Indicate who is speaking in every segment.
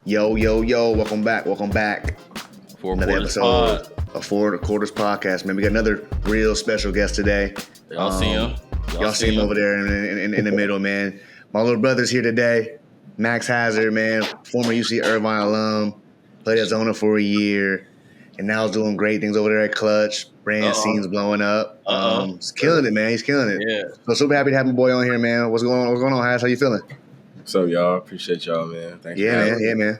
Speaker 1: Yo, yo, yo, welcome back. Another episode of Four Quarters Podcast. Man, we got another real special guest today.
Speaker 2: Y'all see him?
Speaker 1: Y'all see him over there in the middle, man. My little brother's here today. Max Hazzard, man, former UC Irvine alum, played at Zona for a year, and now is doing great things over there at Clutch. Brand scenes blowing up. He's killing it, man. He's killing it.
Speaker 2: Yeah.
Speaker 1: So super happy to have my boy on here, man. What's going on, Haz? How you feeling?
Speaker 3: What's up, y'all? Appreciate y'all, man. Thanks for
Speaker 1: having
Speaker 3: me.
Speaker 1: Yeah, man.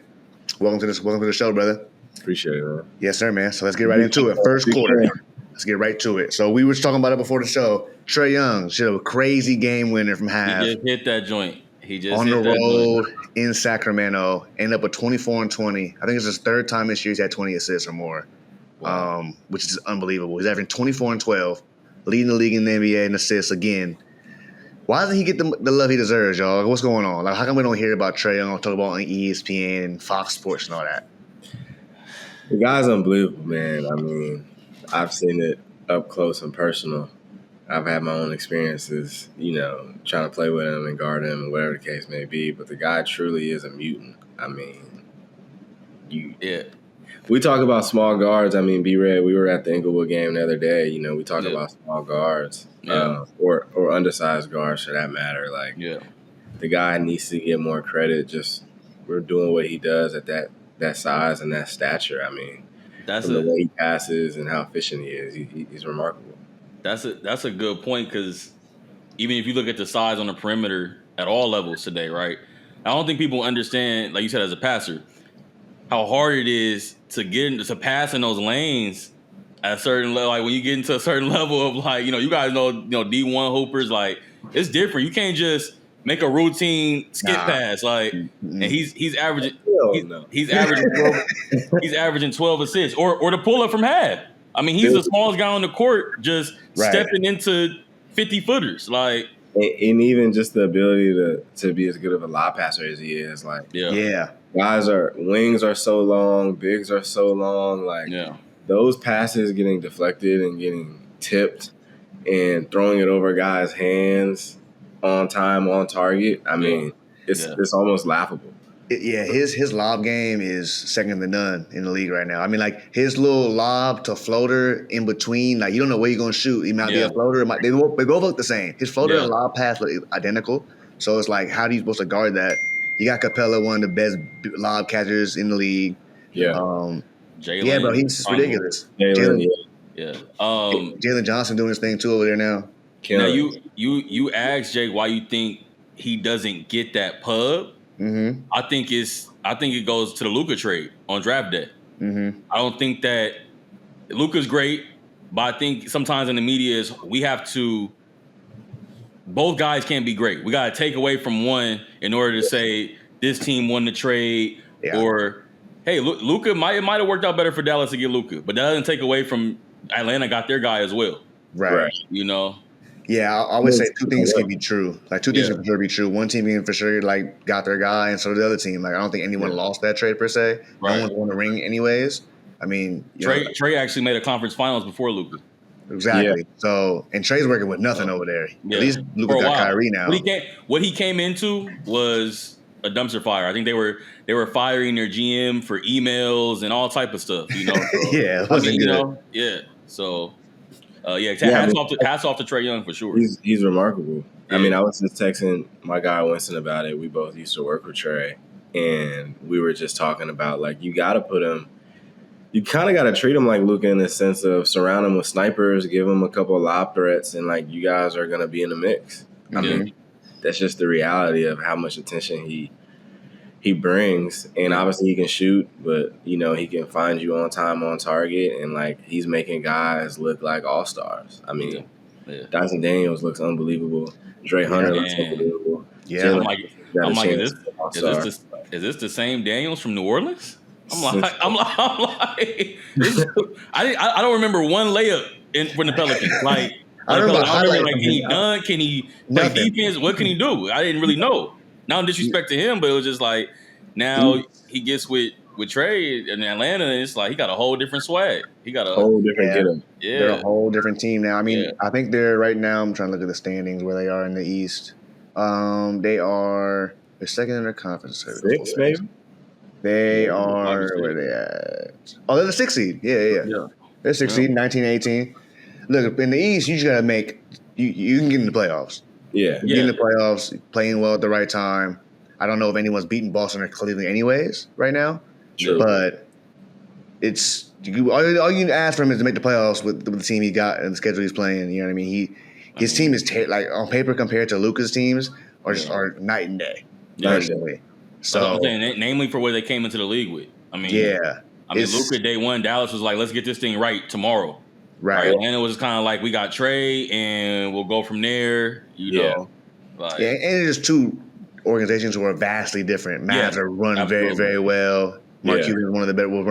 Speaker 1: Welcome to the show, brother.
Speaker 3: Appreciate it, man.
Speaker 1: Yes, sir, man. So let's get right into it. First quarter. Let's get right to it. So we were talking about it before the show. Trae Young should have a crazy game winner from half.
Speaker 2: He just hit that joint.
Speaker 1: On the road in Sacramento. Ended up with 24 and 20. I think it's his third time this year he's had 20 assists or more, which is unbelievable. He's averaging 24 and 12, leading the league in the NBA in assists again. Why doesn't he get the love he deserves, y'all? What's going on? Like, how come we don't hear about Trae Young talk about on ESPN and Fox Sports and all that?
Speaker 3: The guy's unbelievable, man. I mean, I've seen it up close and personal. I've had my own experiences, trying to play with him and guard him and whatever the case may be. But the guy truly is a mutant. I mean, we talk about small guards. I mean, B-Red, we were at the Inglewood game the other day. We talk about small guards or undersized guards for that matter. The guy needs to get more credit. Just we're doing what he does at that size and that stature. I mean, the way he passes and how efficient he is, he's remarkable.
Speaker 2: That's a good point because even if you look at the size on the perimeter at all levels today, right? I don't think people understand, like you said, as a passer, how hard it is to pass in those lanes at a certain level. Like when you get into a certain level of you guys know D1 hoopers, like it's different. You can't just make a routine skip pass, and he's averaging he's averaging 12 assists or the pull up from half. I mean, he's the smallest guy on the court, just stepping into 50-footers, and
Speaker 3: even just the ability to be as good of a lob passer as he is, wings are so long, bigs are so long, those passes getting deflected and getting tipped and throwing it over guys' hands on time, on target. I mean, it's almost laughable.
Speaker 1: His lob game is second to none in the league right now. I mean, his little lob to floater in between, you don't know where you're going to shoot. He might be a floater. They both look the same. His floater and lob pass look identical. So it's how are you supposed to guard that? You got Capella, one of the best lob catchers in the league.
Speaker 3: Yeah.
Speaker 2: Jalen,
Speaker 1: bro, he's ridiculous.
Speaker 3: Jalen,
Speaker 1: Jalen Johnson doing his thing too over there now.
Speaker 2: Now you asked Jake why you think he doesn't get that pub.
Speaker 1: Mm-hmm.
Speaker 2: I think it goes to the Luka trade on draft day.
Speaker 1: Mm-hmm.
Speaker 2: I don't think that Luka's great, but I think sometimes in the media we have to. Both guys can't be great. We got to take away from one in order to say this team won the trade, or hey, Luka might have worked out better for Dallas to get Luka, but that doesn't take away from Atlanta got their guy as well.
Speaker 1: Right. Yeah, I always say two things can be true. Two things can for sure be true. One team can for sure got their guy, and so did the other team. I don't think anyone lost that trade per se.
Speaker 2: Right.
Speaker 1: No one won the ring anyways. I mean,
Speaker 2: Trae actually made a conference finals before Luka.
Speaker 1: Exactly. Yeah. So, and Trae's working with nothing over there. At least Luka got Kyrie now.
Speaker 2: What he came into was a dumpster fire. I think they were firing their GM for emails and all type of stuff. So, So. Hats off to Trae Young for sure.
Speaker 3: He's remarkable. Yeah. I mean, I was just texting my guy Winston about it. We both used to work with Trae, and we were just talking about you got to put him. You kind of got to treat him like Luka in the sense of surround him with snipers, give him a couple of lob threats, and you guys are gonna be in the mix. I mean, that's just the reality of how much attention he brings, and obviously he can shoot, but he can find you on time, on target, and he's making guys look like all-stars. I mean, Dyson Daniels looks unbelievable. Dre Hunter looks unbelievable.
Speaker 1: Yeah,
Speaker 2: I'm like, is this the same Daniels from New Orleans? I don't remember one layup from the Pelicans.
Speaker 1: I remember
Speaker 2: can he dunk? Can he play defense? What can he do? I didn't really know. Not disrespect to him, but it was just now he gets with Trae in Atlanta, and it's he got a whole different swag. He got a
Speaker 3: whole different get him.
Speaker 2: Yeah.
Speaker 1: They're a whole different team now. I mean, I think they're right now. I'm trying to look at the standings where they are in the East. They're second in their conference.
Speaker 3: 6, maybe.
Speaker 1: They
Speaker 2: Bobby
Speaker 1: are
Speaker 2: State.
Speaker 1: where they at? Oh, they're the 6th seed. Yeah. They're 6th seed, 1918. Look, in the East, you just gotta make you can get in the playoffs.
Speaker 3: Yeah.
Speaker 1: You get in the playoffs, playing well at the right time. I don't know if anyone's beaten Boston or Cleveland anyways right now.
Speaker 3: True.
Speaker 1: But it's all you can ask from him is to make the playoffs with the team he got and the schedule he's playing. You know what I mean? His team is like on paper compared to Luka's teams are night and day. Personally. So
Speaker 2: I'm saying, namely for where they came into the league with. I mean, Luka day one, Dallas was like, let's get this thing right tomorrow.
Speaker 1: Right.
Speaker 2: Atlanta was kind of like, we got Trey and we'll go from there. You know. Like,
Speaker 1: and it's just two organizations who are vastly different. Mavs are run very, very well. Mark Cuban was one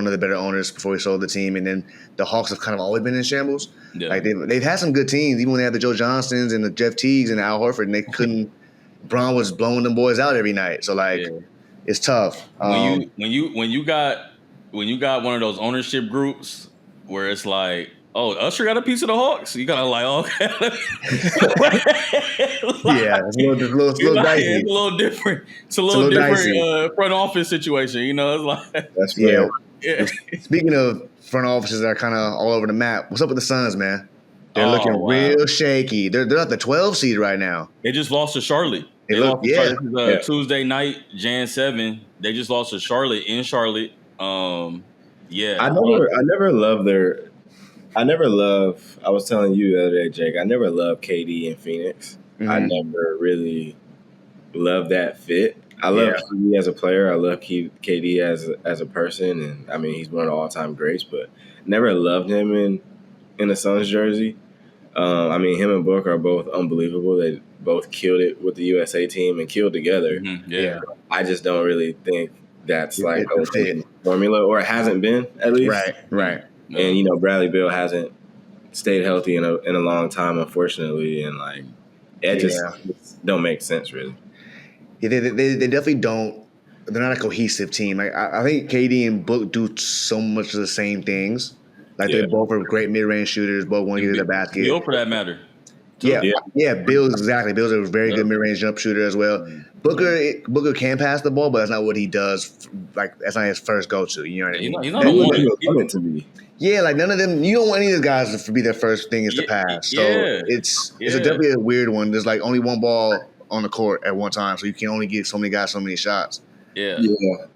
Speaker 1: of the better owners before he sold the team, and then the Hawks have kind of always been in shambles. Yeah. Like they've had some good teams, even when they had the Joe Johnstons and the Jeff Teagues and Al Horford, and they couldn't. Braun was blowing them boys out every night, so it's tough.
Speaker 2: When you got one of those ownership groups where it's like, oh, Usher got a piece of the Hawks. You gotta like, okay.
Speaker 1: It's a little dicey.
Speaker 2: It's a little different. It's a little different front office situation. You know, it's like
Speaker 3: that's fair.
Speaker 1: Yeah. Speaking of front offices that are kind of all over the map, what's up with the Suns, man? They're looking real shaky. They're at the 12 seed right now.
Speaker 2: They just lost to Charlotte. They lost to Charlotte. This is Tuesday night, Jan 7. They just lost to Charlotte in Charlotte. I never loved their. I was telling you the other day, Jake, I never loved KD in Phoenix. Mm-hmm. I never really loved that fit. I love KD as a player. I love KD as a person. And, I mean, he's one of the all-time greats, but never loved him in the Suns jersey.
Speaker 3: I mean, him and Book are both unbelievable. They both killed it with the USA team and killed together.
Speaker 2: Mm-hmm. Yeah.
Speaker 3: I just don't really think that's like a formula, or it hasn't been, at least.
Speaker 1: Right.
Speaker 3: And, Bradley Beal hasn't stayed healthy in a long time, unfortunately. And, like, it just don't make sense, really.
Speaker 1: Yeah, they definitely don't. They're not a cohesive team. I think KD and Book do so much of the same things. Like, they both are great mid-range shooters, both want to get to the basket.
Speaker 2: Beal, for that matter.
Speaker 1: Yeah, Bill's exactly. Bill's a very good mid-range jump shooter as well. Booker can pass the ball, but that's not what he does. Like, that's not his first go-to. You know what I mean?
Speaker 2: He's not one
Speaker 3: to me.
Speaker 1: Yeah, like none of them. You don't want any of these guys to be their first thing is to pass. So it's definitely a weird one. There's like only one ball on the court at one time, so you can only give so many guys so many shots.
Speaker 3: Yeah.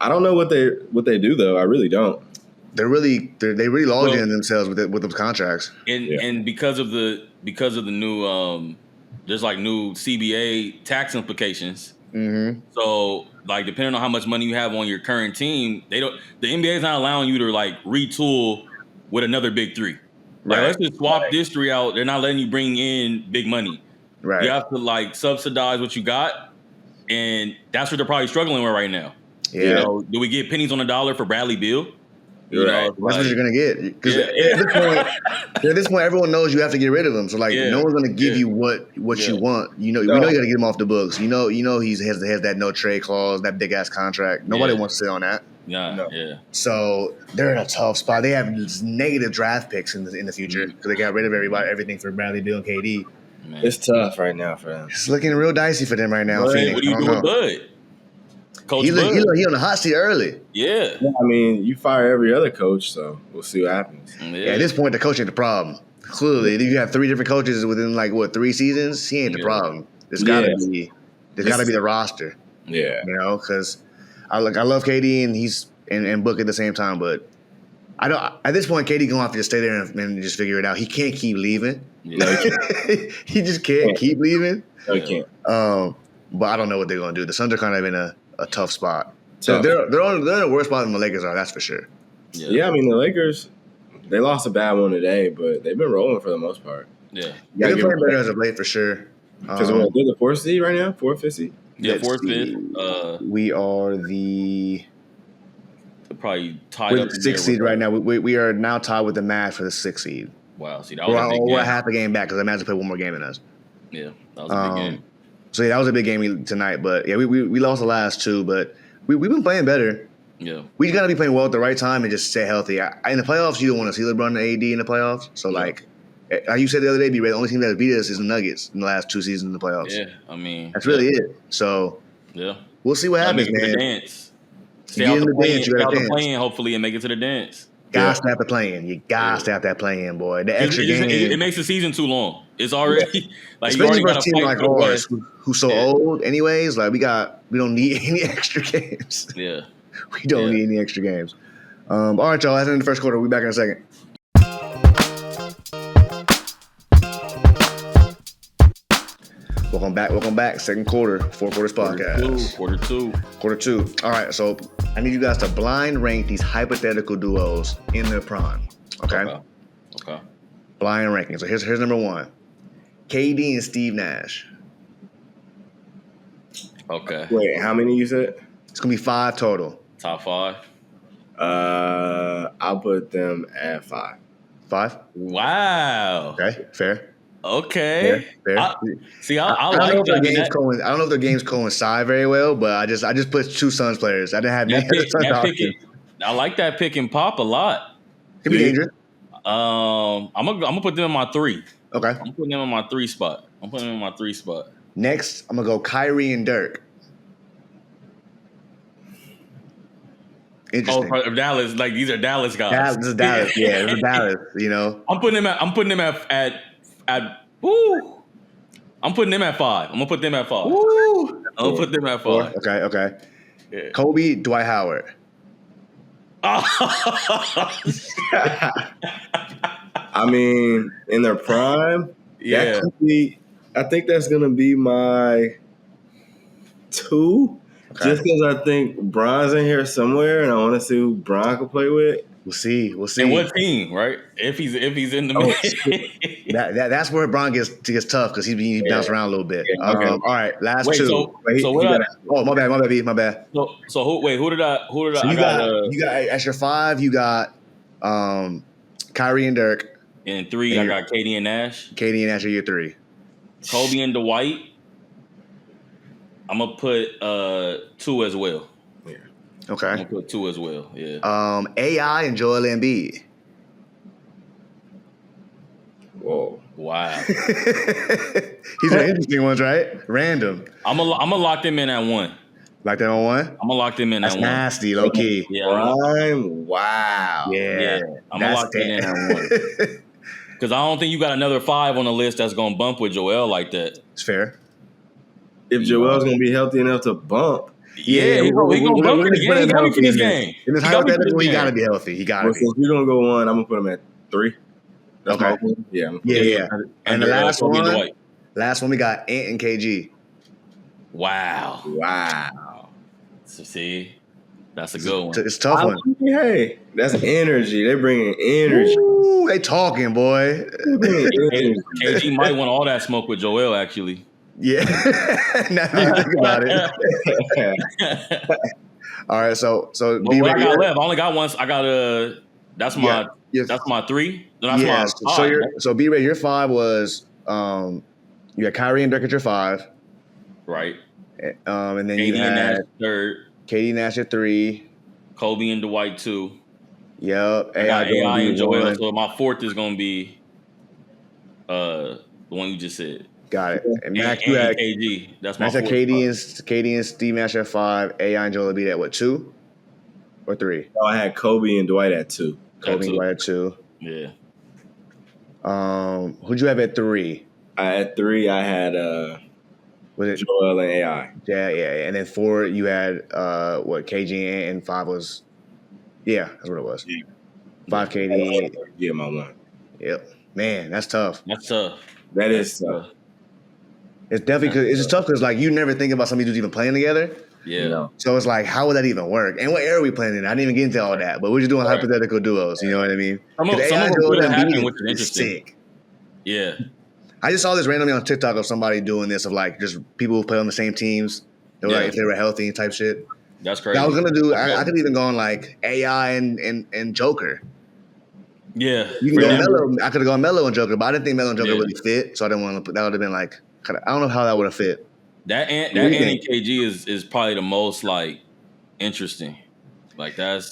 Speaker 3: I don't know what they do though. I really don't.
Speaker 1: They really log in themselves with those contracts.
Speaker 2: And because of the new there's like new CBA tax implications.
Speaker 1: Mm-hmm.
Speaker 2: So like depending on how much money you have on your current team, the NBA is not allowing you to like retool with another big three. Like let's just swap this three out. They're not letting you bring in big money.
Speaker 1: Right.
Speaker 2: You have to like subsidize what you got, and that's what they're probably struggling with right now.
Speaker 1: Yeah.
Speaker 2: Do we get pennies on the dollar for Bradley Beal?
Speaker 1: That's what you're gonna get. Because at this point, everyone knows you have to get rid of him. So like, no one's gonna give you what you want. We know you got to get him off the books. You know he has that no trade clause, that big ass contract. Nobody wants to sit on that. So they're in a tough spot. They have negative draft picks in the future because they got rid of everything for Bradley Beal and KD.
Speaker 3: Man. It's tough right now for them.
Speaker 1: It's looking real dicey for them right now. Phoenix.
Speaker 2: What do you do with Bud? Coach
Speaker 1: he on the hot seat early.
Speaker 2: Yeah.
Speaker 3: I mean, you fire every other coach, so we'll see what happens.
Speaker 1: Yeah, at this point, the coach ain't the problem. Clearly, if you have 3 different coaches within 3 seasons, he ain't the problem. There's gotta be the roster.
Speaker 3: Yeah,
Speaker 1: because I love KD and he's and Book at the same time, but I don't. At this point, KD gonna have to just stay there and just figure it out. He can't keep leaving.
Speaker 3: No, he can't.
Speaker 1: He just can't keep leaving.
Speaker 3: No, he can't.
Speaker 1: But I don't know what they're gonna do. The Suns are kind of in a tough spot. So they're in a worse spot than the Lakers are. That's for sure.
Speaker 3: Yeah, I mean the Lakers, they lost a bad one today, but they've been rolling for the most part.
Speaker 2: Yeah,
Speaker 1: they're playing better as of late for sure.
Speaker 3: Because they're the 4th seed right now, 4th, 5th seed.
Speaker 2: Yeah, 4th, 5th.
Speaker 1: We are
Speaker 2: probably tied up.
Speaker 1: 6th seed right now. We are now tied with the Mavs for the 6th seed.
Speaker 2: Wow, see that was a big game.
Speaker 1: We're half a game back because the Mavs played one more game than us.
Speaker 2: Yeah, that was a big game.
Speaker 1: So that was a big game tonight. But yeah, we lost the last 2, but we've been playing better.
Speaker 2: Yeah,
Speaker 1: we just got to be playing well at the right time and just stay healthy. In the playoffs, you don't want to see LeBron and AD in the playoffs. So like you said the other day, the only team that has beat us is the Nuggets in the last 2 seasons in the playoffs.
Speaker 2: Yeah, I mean
Speaker 1: that's really it. So we'll see what happens, man.
Speaker 2: Stay out
Speaker 1: in
Speaker 2: the
Speaker 1: the
Speaker 2: play-in,
Speaker 1: dance, you
Speaker 2: stay
Speaker 1: got
Speaker 2: out
Speaker 1: a
Speaker 2: the
Speaker 1: chance.
Speaker 2: play-in, hopefully, and make it to the dance.
Speaker 1: Gotta stay out the play-in. You gotta stay out that play-in, boy. The extra game.
Speaker 2: It makes the season too long. It's already like you
Speaker 1: Especially
Speaker 2: already
Speaker 1: for
Speaker 2: got
Speaker 1: a
Speaker 2: to
Speaker 1: team
Speaker 2: fight
Speaker 1: like
Speaker 2: for the
Speaker 1: ours,
Speaker 2: West.
Speaker 1: who's so old, anyways. Like we don't need any extra games.
Speaker 2: Yeah,
Speaker 1: We don't need any extra games. All right, y'all. That's the end of the first quarter. We'll be back in a second. Welcome back. Second quarter, Four Quarters Podcast.
Speaker 2: Quarter two.
Speaker 1: All right, so I need you guys to blind rank these hypothetical duos in their prime. Okay. Blind ranking. So here's number one. KD and Steve Nash.
Speaker 3: Okay. Wait, how many you said?
Speaker 1: It's gonna be 5 total.
Speaker 2: Top 5.
Speaker 3: I'll put them at 5.
Speaker 1: 5?
Speaker 2: Wow.
Speaker 1: Okay, fair.
Speaker 2: Okay.
Speaker 1: Fair.
Speaker 2: I
Speaker 1: I
Speaker 2: like
Speaker 1: don't know if
Speaker 2: that.
Speaker 1: I don't know if their games coincide very well, but I just put 2 Suns players. I didn't have many other Suns options.
Speaker 2: I like that pick and pop a lot.
Speaker 1: Could be dangerous.
Speaker 2: I'm gonna put them in my 3.
Speaker 1: Okay.
Speaker 2: I'm putting them in my 3 spot.
Speaker 1: Next, I'm gonna go Kyrie and Dirk. Interesting.
Speaker 2: Oh, Dallas, like these are Dallas guys.
Speaker 1: This is Dallas. Yeah, this is Dallas. You know,
Speaker 2: I'm putting them at. Woo. I'm putting them at 5. I'm gonna put them at 5.
Speaker 1: Woo.
Speaker 2: I'm gonna put them at 5.
Speaker 1: Okay.
Speaker 2: Yeah.
Speaker 1: Kobe, Dwight Howard.
Speaker 3: I mean, in their prime, that could be. I think that's gonna be my 2. Okay. Just because I think Bron's in here somewhere, and I want to see who Bron can play with.
Speaker 1: We'll see.
Speaker 2: And what team, right? If he's in the mix.
Speaker 1: That's where Bron gets tough because he bounced around a little bit.
Speaker 3: Yeah, okay.
Speaker 1: All right, last 2. My bad.
Speaker 2: So who did I?
Speaker 1: So you got as your 5. You got Kyrie and Dirk.
Speaker 2: And 3, I got KD and Nash.
Speaker 1: KD and Nash are your 3.
Speaker 2: Kobe and Dwight. I'm gonna put 2 as well.
Speaker 1: Yeah. Okay.
Speaker 2: I'm gonna put 2 as well. Yeah.
Speaker 1: AI and Joel Embiid.
Speaker 3: Whoa!
Speaker 2: Wow.
Speaker 1: These are interesting ones, right? Random.
Speaker 2: I'm gonna lock them in at 1.
Speaker 1: Like that on 1?
Speaker 2: I'm gonna lock them in
Speaker 1: That's
Speaker 2: at 1.
Speaker 1: Nasty, low key.
Speaker 2: Yeah.
Speaker 3: Wow.
Speaker 1: Yeah.
Speaker 2: I'm gonna lock that in at 1. Because I don't think you got another 5 on the list that's gonna bump with Joel like that.
Speaker 1: It's fair.
Speaker 3: If Joel's gonna be healthy enough to bump,
Speaker 2: he's gonna bump in the game. He got me for this game.
Speaker 1: In this hypothetical, he gotta be healthy. He gotta be.
Speaker 3: Since we're gonna go 1, I'm gonna put him at 3. That's
Speaker 1: okay.
Speaker 3: Yeah.
Speaker 1: And the last one we got Ant and KG.
Speaker 2: Wow. So see, that's a good one.
Speaker 1: It's a tough one.
Speaker 3: Hey, that's energy. They bringing energy.
Speaker 1: Ooh, they talking, boy.
Speaker 2: KG might want all that smoke with Joel, actually.
Speaker 1: Yeah. Now that you think about it. All right, so
Speaker 2: what I got left? I only got one. I got that's my 3. That's my 5.
Speaker 1: So B-Ray, your 5 was you had Kyrie and Dirk at your 5.
Speaker 2: Right.
Speaker 1: And then
Speaker 2: KD
Speaker 1: you had
Speaker 2: and Nash 3rd.
Speaker 1: KD Nash at 3.
Speaker 2: Kobe and Dwight 2.
Speaker 1: Yep.
Speaker 2: I got AI and Joel. So my 4th is gonna be the one you just said.
Speaker 1: Got it. And Max, you had
Speaker 2: KG. That's my
Speaker 1: Max had KD and Steve Nash at 5. AI and Joel Embiid at what, 2 or 3?
Speaker 3: No, I had Kobe and Dwight at 2.
Speaker 1: Kobe and Dwight at 2.
Speaker 2: Yeah.
Speaker 1: Who'd you have at 3?
Speaker 3: At 3, I had
Speaker 1: was it
Speaker 3: Joel and AI?
Speaker 1: Yeah. And then 4, you had KG and 5 was that's what it was.
Speaker 3: Yeah.
Speaker 1: 5 KD.
Speaker 3: Yeah, my 1.
Speaker 1: Yep. Man, that's tough.
Speaker 3: That is tough.
Speaker 1: It's definitely it's just tough because like you never think about somebody who's even playing together.
Speaker 2: Yeah.
Speaker 3: No.
Speaker 1: So it's like, how would that even work? And what era are we playing in? I didn't even get into all that, but we're just doing hypothetical duos. You know what I mean?
Speaker 2: Some of them could happen, which is interesting.
Speaker 1: Sick.
Speaker 2: Yeah.
Speaker 1: I just saw this randomly on TikTok of somebody doing this of like just people who play on the same teams. They were like if they were healthy and type shit.
Speaker 2: That's crazy.
Speaker 1: I was gonna do. I could even go on like AI and Joker.
Speaker 2: Yeah.
Speaker 1: You can go Melo. I could have gone Melo and Joker, but I didn't think Melo and Joker really fit, so I didn't want to put. That would have been like. I don't know how that would have fit.
Speaker 2: That Ant and KG is probably the most like interesting. Like that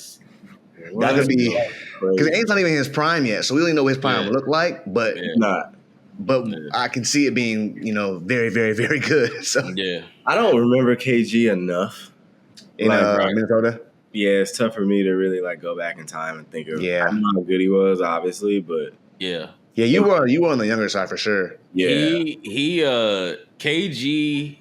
Speaker 1: could be because Ant's not even in his prime yet, so we don't even know what his prime would look like. But
Speaker 3: not.
Speaker 1: But I can see it being very very very good. So
Speaker 3: I don't remember KG enough
Speaker 1: in Minnesota.
Speaker 3: Yeah, it's tough for me to really like go back in time and think of.
Speaker 1: Yeah.
Speaker 3: I know how good he was, obviously, but
Speaker 2: Yeah.
Speaker 1: Yeah, you were on the younger side for sure.
Speaker 3: yeah,
Speaker 2: He KG.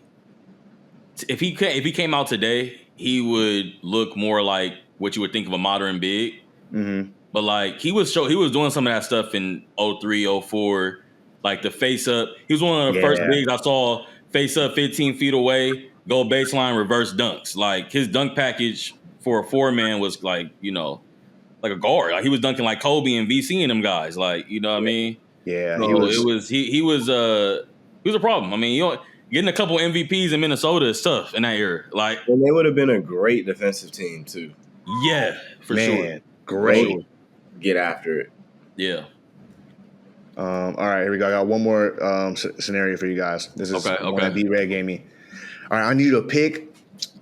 Speaker 2: If he came out today, he would look more like what you would think of a modern big.
Speaker 1: Mm-hmm.
Speaker 2: But like he was doing some of that stuff in 03, 04, like the face up. He was one of the first
Speaker 1: Yeah.
Speaker 2: bigs I saw face up 15 feet away, go baseline, reverse dunks. Like his dunk package for a 4-man was like, like a guard. Like he was dunking like Kobe and VC and them guys. Like, you know what I mean?
Speaker 1: Yeah,
Speaker 2: So he was a problem. I mean, getting a couple MVPs in Minnesota is tough in that era. Like,
Speaker 3: and they would have been a great defensive team too.
Speaker 2: yeah, for sure.
Speaker 1: Great.
Speaker 2: Sure.
Speaker 3: Get after it.
Speaker 2: Yeah.
Speaker 1: All right, here we go. I got one more scenario for you guys. This is one that B-Red gave me. All right, I need you to pick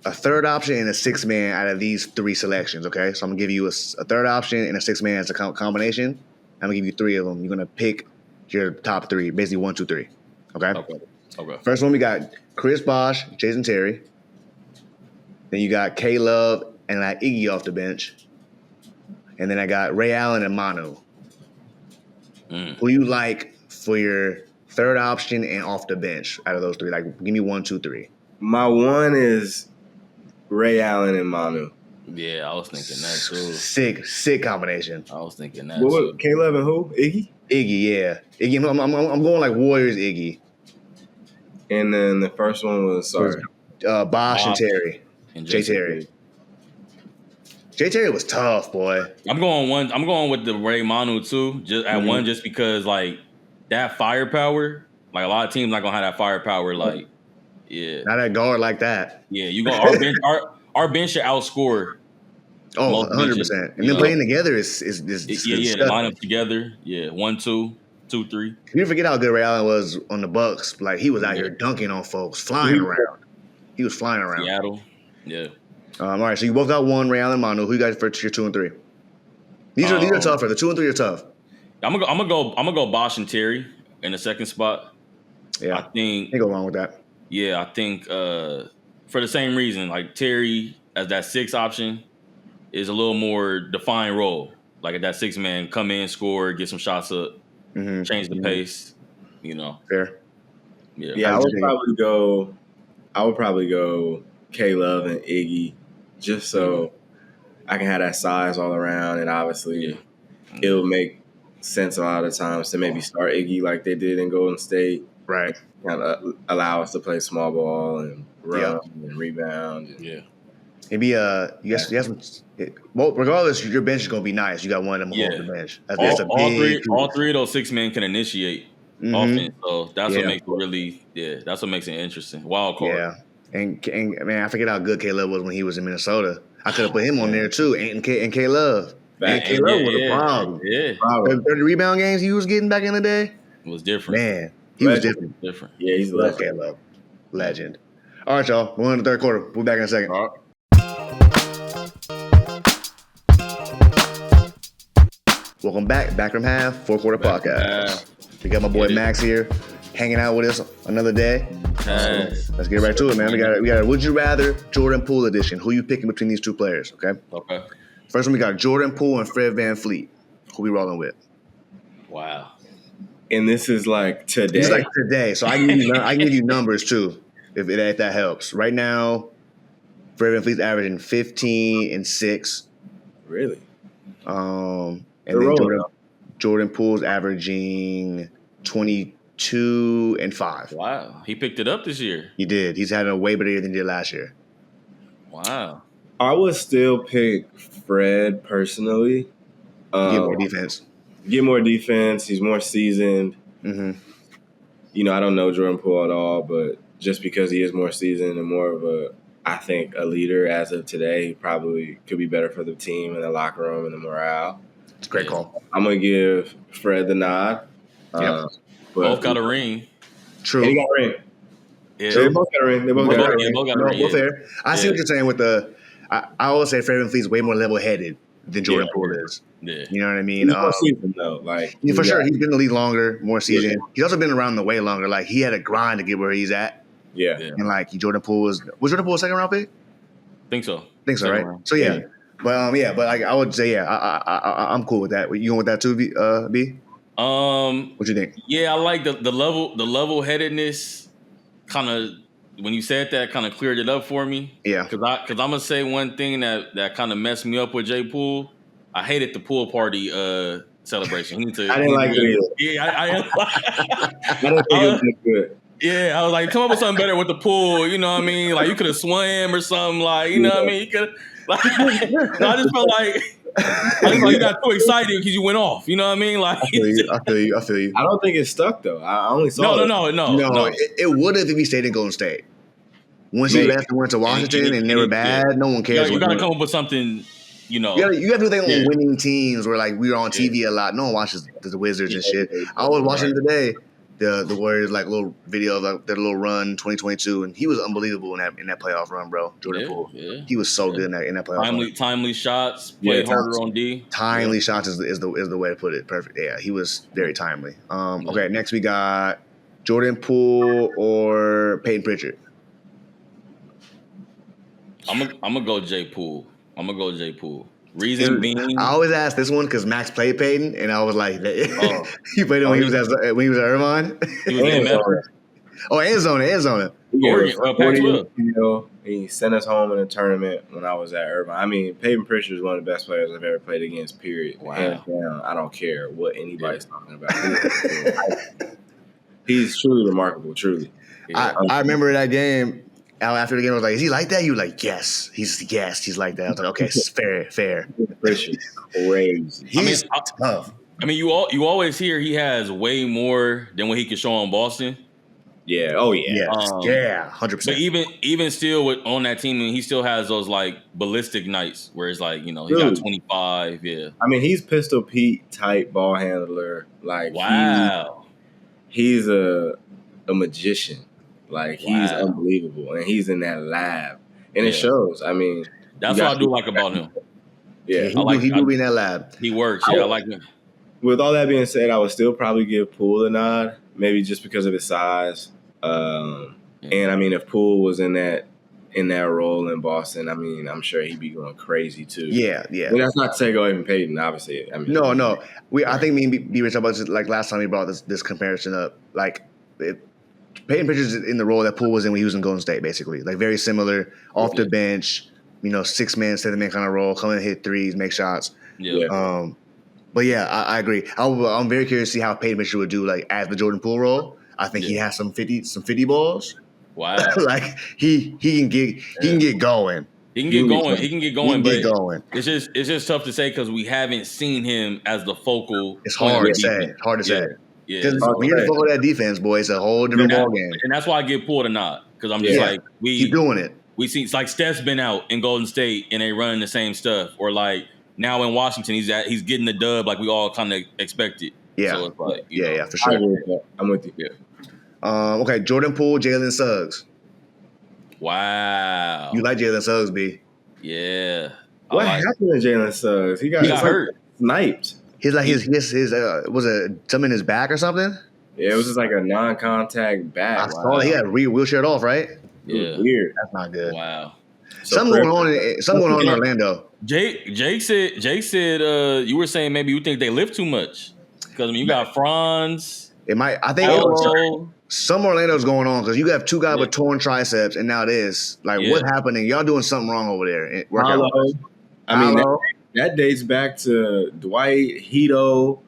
Speaker 1: a third option and a sixth man out of these three selections, okay? So I'm going to give you a third option and a sixth man as a combination. I'm going to give you three of them. You're going to pick your top three, basically 1, 2, 3, okay?
Speaker 2: Okay.
Speaker 1: First one, we got Chris Bosh, Jason Terry. Then you got K-Love and I Iggy off the bench. And then I got Ray Allen and Manu. Who you like for your third option and off the bench out of those three? Like, give me 1, 2, 3.
Speaker 3: My one is Ray Allen and Manu.
Speaker 2: Yeah, I was thinking that too.
Speaker 1: Sick combination.
Speaker 2: I was thinking that
Speaker 3: What,
Speaker 2: too.
Speaker 3: Caleb and who? Iggy?
Speaker 1: Iggy, yeah. Iggy, I'm going like Warriors Iggy.
Speaker 3: And then the first one was
Speaker 1: Bosh and Terry.
Speaker 2: And
Speaker 1: Jay Terry. Jay Terry was tough, boy.
Speaker 2: I'm going with the Ray Manu too. Just at one, just because like that firepower. Like a lot of teams not gonna have that firepower. Like, yeah,
Speaker 1: Not a guard like that.
Speaker 2: yeah. You go our bench should outscore.
Speaker 1: Oh, 100%. And then playing together is
Speaker 2: yeah. The line up together. Yeah, 1, 2, 2, 3.
Speaker 1: You forget how good Ray Allen was on the Bucks. Like he was out here dunking on folks, flying around. He was flying around.
Speaker 2: Seattle. Yeah.
Speaker 1: All right, so you both got one, Ray Allen, Manu. Who you got for your 2 and 3? These are tougher. The 2 and 3 are tough.
Speaker 2: I'm gonna go Bosh and Terry in the second spot.
Speaker 1: Yeah,
Speaker 2: I think
Speaker 1: can't go wrong with that.
Speaker 2: Yeah, I think for the same reason, like Terry as that 6 option is a little more defined role. Like at that 6-man, come in, score, get some shots up, change the pace.
Speaker 1: Fair.
Speaker 3: Yeah, I would probably go K-Love and Iggy, just so I can have that size all around, and obviously it'll make sense a lot of times to maybe start Iggy like they did in Golden State.
Speaker 1: Right.
Speaker 3: Kind of allow us to play small ball and run and rebound.
Speaker 1: Maybe regardless, your bench is gonna be nice. You got one of them off the bench. That's
Speaker 2: all three of those 6 men can initiate offense, so that's what makes it really that's what makes it interesting. Wild card.
Speaker 1: Yeah. And man, I forget how good K-Love was when he was in Minnesota. I could have put him on there too. And K-Love. And K-Love was a problem.
Speaker 2: Yeah.
Speaker 1: 30 rebound games he was getting back in the day.
Speaker 2: It was different.
Speaker 1: Man, he was different.
Speaker 3: Yeah, he's
Speaker 1: Love K-Love. Legend. All right, y'all. We're in the third quarter. We'll be back in a second.
Speaker 2: All right.
Speaker 1: Welcome back from half, fourth quarter podcast. We got my boy Max here, hanging out with us another day. Let's get right to it, man. We got a Would You Rather Jordan Poole edition. Who you picking between these two players? Okay. First one, we got Jordan Poole and Fred VanVleet. Who we rolling with?
Speaker 2: Wow.
Speaker 3: And this is like today.
Speaker 1: This is like today, so I can give you numbers too, if that helps. Right now, Fred VanVleet's averaging 15 and 6.
Speaker 3: Really?
Speaker 1: And then Jordan Poole's averaging 22 and 5.
Speaker 2: Wow. He picked it up this year.
Speaker 1: He did. He's had a way better year than he did last year.
Speaker 2: Wow.
Speaker 3: I would still pick Fred personally.
Speaker 1: Get more defense.
Speaker 3: Get more defense. He's more seasoned.
Speaker 1: Mm-hmm.
Speaker 3: I don't know Jordan Poole at all, but just because he is more seasoned and more of a leader as of today, he probably could be better for the team and the locker room and the morale.
Speaker 1: It's a great call.
Speaker 3: I'm going to give Fred the nod.
Speaker 2: Both got a ring.
Speaker 1: True.
Speaker 3: And he got a ring.
Speaker 2: Yeah.
Speaker 3: So they both got a ring.
Speaker 2: Both got a ring.
Speaker 1: Both fair. I see what you're saying with I always say Fred VanVleet's way more level-headed than Jordan Poole is.
Speaker 2: Yeah.
Speaker 1: You know what I mean?
Speaker 3: He's more seasoned, though.
Speaker 1: For sure. He's been in the league longer, more seasoned. Yeah. He's also been around the way longer. Like, he had a grind to get where he's at.
Speaker 3: Yeah.
Speaker 1: And, Jordan Poole was Jordan Poole a second-round pick?
Speaker 2: Think so.
Speaker 1: Right? So, yeah. But but like I would say, I'm cool with that. You going with that too, B? What you think?
Speaker 2: Yeah, I like the level headedness. Kind of when you said that, kind of cleared it up for me.
Speaker 1: Yeah.
Speaker 2: Because I'm gonna say one thing that kind of messed me up with Jay Poole. I hated the pool party celebration.
Speaker 3: I didn't like it either.
Speaker 2: Yeah,
Speaker 3: I didn't think it was good.
Speaker 2: Yeah, I was like, come up with something better with the pool. You know what I mean? Like you could have swam or something. Like you know what I mean? You could. Like, no, I just felt like you got too excited because you went off. You know what I mean? Like
Speaker 1: I feel you.
Speaker 3: I don't think it stuck though. I only saw
Speaker 2: no.
Speaker 1: It would have if he stayed in Golden State. Once he left and went to Washington and they were bad, no one cares.
Speaker 2: You got to come up with something. You know,
Speaker 1: you got to do things on winning teams where like we were on TV a lot. No one watches the Wizards and shit. I was watching today the Warriors like little video of like their little run 2022, and he was unbelievable in that playoff run, bro. Jordan Poole, he was so good in that playoff run.
Speaker 2: Timely shots, played harder on D.
Speaker 1: Timely shots is the way to put it. Perfect. Yeah, he was very timely. Okay, next we got Jordan Poole or Peyton Pritchard.
Speaker 2: I'm gonna go Jay Poole. Reason being,
Speaker 1: I always ask this one because Max played Peyton, and I was like, he played him when he was at Irvine.
Speaker 2: He was in Memphis.
Speaker 1: Arizona.
Speaker 3: Pac-12. He sent us home in a tournament when I was at Irvine. I mean, Peyton Pritchard is one of the best players I've ever played against. Period.
Speaker 2: Wow.
Speaker 3: Hands down. I don't care what anybody's talking about. He's truly remarkable. Truly.
Speaker 1: I remember that game. After the game, I was like, "Is he like that?" You were like, "Yes, he's like that." I was like, "Okay, fair."
Speaker 3: Pritchard's crazy.
Speaker 1: He's tough.
Speaker 2: I mean, you always hear he has way more than what he can show on Boston.
Speaker 3: Yeah. Oh yeah.
Speaker 1: 100%.
Speaker 2: But even still on that team, he still has those like ballistic nights where it's like he got 25. Yeah.
Speaker 3: I mean, he's Pistol Pete type ball handler. Like
Speaker 2: wow,
Speaker 3: he's a magician. Like he's unbelievable, and he's in that lab, and it shows. I mean,
Speaker 2: that's what I do like about him.
Speaker 3: Yeah,
Speaker 1: he do be in that lab.
Speaker 2: He works. Yeah, I like him.
Speaker 3: With all that being said, I would still probably give Poole the nod, maybe just because of his size. And I mean, if Poole was in that role in Boston, I mean, I'm sure he'd be going crazy too.
Speaker 1: Yeah.
Speaker 3: I mean, that's not to take away from Peyton, obviously. I mean,
Speaker 1: no. I think me and B were talking about this, like last time we brought this comparison up. Like, Peyton Pritchard's in the role that Poole was in when he was in Golden State, basically. Like, very similar, off the bench, 6-man, 7-man kind of role, come in and hit threes, make shots.
Speaker 2: Yeah.
Speaker 1: But yeah, I agree. I'm very curious to see how Peyton Pritchard would do like as the Jordan Poole role. I think he has some 50 balls.
Speaker 2: Wow.
Speaker 1: Like he can get going.
Speaker 2: He can get going. It's just tough to say because we haven't seen him as the focal.
Speaker 1: It's hard to say.
Speaker 2: Yeah.
Speaker 1: Because when you're the focal of that defense, boy, it's a whole different ball game.
Speaker 2: And that's why I give Poole a nod because I'm just like
Speaker 1: keep doing it.
Speaker 2: We see it's like Steph's been out in Golden State and they running the same stuff, or like now in Washington he's getting the dub like we all kind of expected.
Speaker 1: Yeah.
Speaker 2: So it's like,
Speaker 1: yeah, for sure.
Speaker 3: I'm with you.
Speaker 2: Yeah.
Speaker 1: Okay, Jordan Poole, Jalen Suggs.
Speaker 2: Wow.
Speaker 1: You like Jalen Suggs, B?
Speaker 2: Yeah.
Speaker 3: What happened to Jalen Suggs? He got
Speaker 2: hurt.
Speaker 3: Sniped.
Speaker 1: His was it something in his back or something?
Speaker 3: Yeah, it was just like a non-contact back.
Speaker 1: I saw he had wheelchaired off, right?
Speaker 2: Yeah.
Speaker 3: Weird.
Speaker 1: That's not good.
Speaker 2: Wow.
Speaker 1: Something going on in Orlando.
Speaker 2: Jake said you were saying maybe you think they lift too much. Because you got Franz.
Speaker 1: It might. I think some Orlando's going on because you have two guys with torn triceps, and now this. Like, what happening? Y'all doing something wrong over there?
Speaker 3: I mean, that dates back to Dwight, Hito,